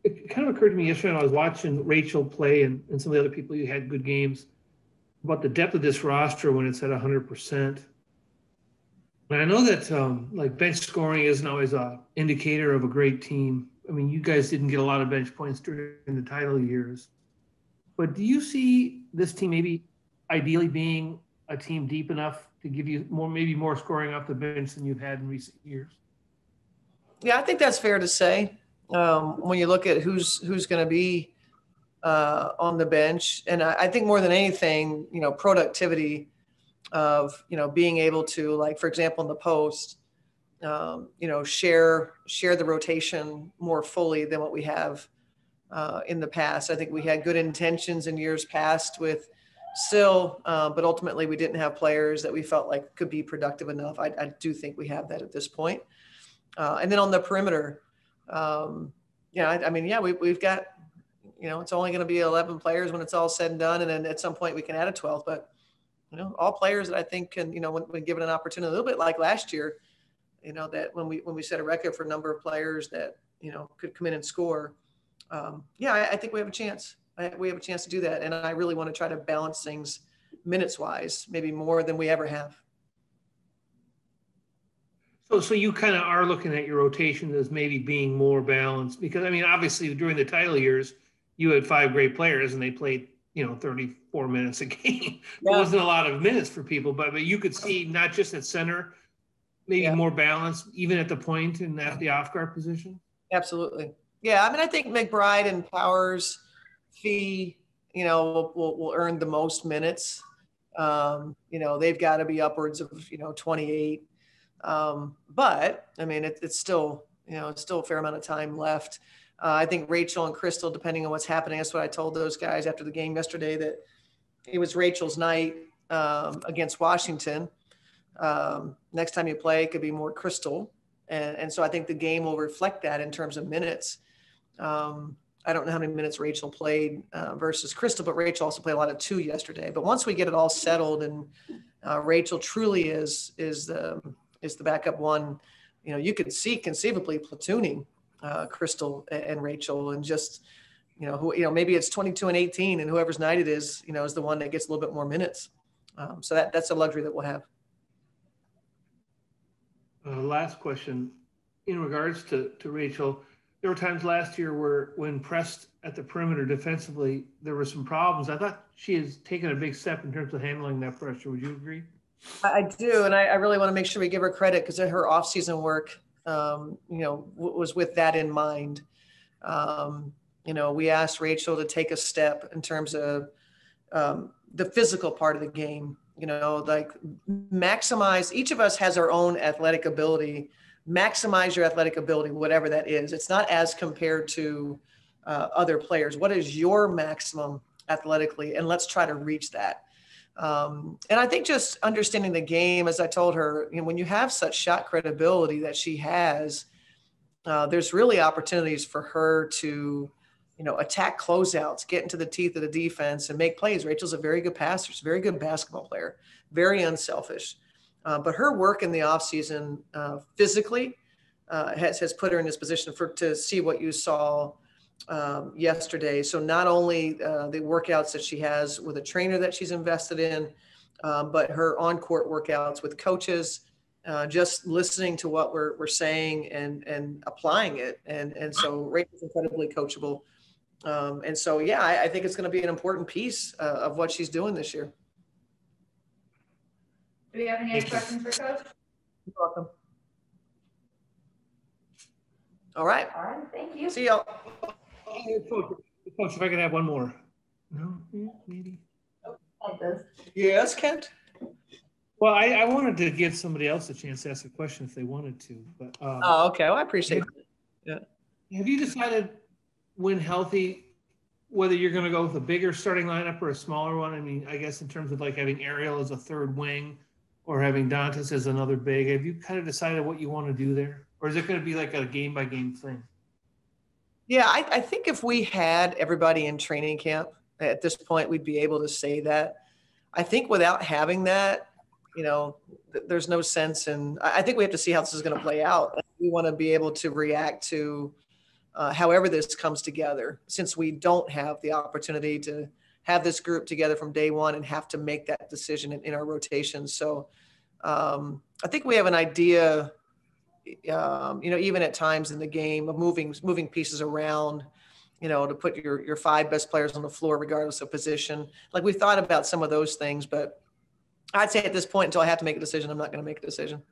it kind of occurred to me yesterday when I was watching Rachel play and some of the other people you had good games about the depth of this roster when it's at 100%. And I know that like bench scoring isn't always a indicator of a great team. I mean, you guys didn't get a lot of bench points during the title years, but do you see this team maybe ideally being a team deep enough to give you more, maybe more scoring off the bench than you've had in recent years? Yeah, I think that's fair to say. When you look at who's going to be on the bench, and I think more than anything, productivity of being able to, like, for example, in the post, share the rotation more fully than what we have in the past. I think we had good intentions in years past with still, but ultimately we didn't have players that we felt like could be productive enough. I do think we have that at this point. And then on the perimeter, we've got, it's only going to be 11 players when it's all said and done. And then at some point we can add a 12th, but all players that I think can, when given an opportunity, a little bit like last year, that when we set a record for a number of players that, could come in and score. I think we have a chance. We have a chance to do that. And I really want to try to balance things minutes wise, maybe more than we ever have. So you kind of are looking at your rotation as maybe being more balanced because, I mean, obviously during the title years, you had 5 great players and they played, 34 minutes a game. There wasn't a lot of minutes for people, but you could see not just at center, maybe more balance, even at the point and at the off-guard position. Absolutely. Yeah, I mean, I think McBride and Powers, Fee, will earn the most minutes. They've got to be upwards of, 28. But I mean, it's still, it's still a fair amount of time left. I think Rachel and Crystal, depending on what's happening, that's what I told those guys after the game yesterday, that it was Rachel's night against Washington. Next time you play, it could be more Crystal. And so I think the game will reflect that in terms of minutes. I don't know how many minutes Rachel played versus Crystal, but Rachel also played a lot of 2 yesterday. But once we get it all settled and Rachel truly is the backup one, you could see conceivably platooning Crystal and Rachel and just, maybe it's 22 and 18 and whoever's night it is the one that gets a little bit more minutes. So that's a luxury that we'll have. Last question. In regards to Rachel, there were times last year where when pressed at the perimeter defensively, there were some problems. I thought she has taken a big step in terms of handling that pressure. Would you agree? I do, and I really want to make sure we give her credit because her off-season work, was with that in mind. We asked Rachel to take a step in terms of the physical part of the game. Like maximize. Each of us has our own athletic ability. Maximize your athletic ability, whatever that is. It's not as compared to other players. What is your maximum athletically, and let's try to reach that. And I think just understanding the game, as I told her, when you have such shot credibility that she has, there's really opportunities for her to, attack closeouts, get into the teeth of the defense and make plays. Rachel's a very good passer. She's a very good basketball player, very unselfish. But her work in the offseason physically has put her in this position to see what you saw yesterday. So not only the workouts that she has with a trainer that she's invested in, but her on-court workouts with coaches, just listening to what we're saying and applying it. And so Rachel's incredibly coachable. And so, I think it's going to be an important piece of what she's doing this year. Do we have any other questions for Coach? You're welcome. All right. All right. Thank you. See y'all. Coach, if I could have one more. No, maybe. Like this. Yes, Kent. Well, I wanted to give somebody else a chance to ask a question if they wanted to. But okay. Well, I appreciate it. Yeah. Have you decided when healthy whether you're going to go with a bigger starting lineup or a smaller one? I mean, I guess in terms of like having Ariel as a third wing or having Dantas as another big, have you kind of decided what you want to do there? Or is it going to be like a game-by-game thing? Yeah, I think if we had everybody in training camp at this point, we'd be able to say that. I think without having that, there's no sense. And I think we have to see how this is going to play out. We want to be able to react to however this comes together, since we don't have the opportunity to have this group together from day one and have to make that decision in our rotations. So I think we have an idea, even at times in the game of moving pieces around, to put your 5 best players on the floor, regardless of position. Like, we thought about some of those things, but I'd say at this point, until I have to make a decision, I'm not going to make a decision.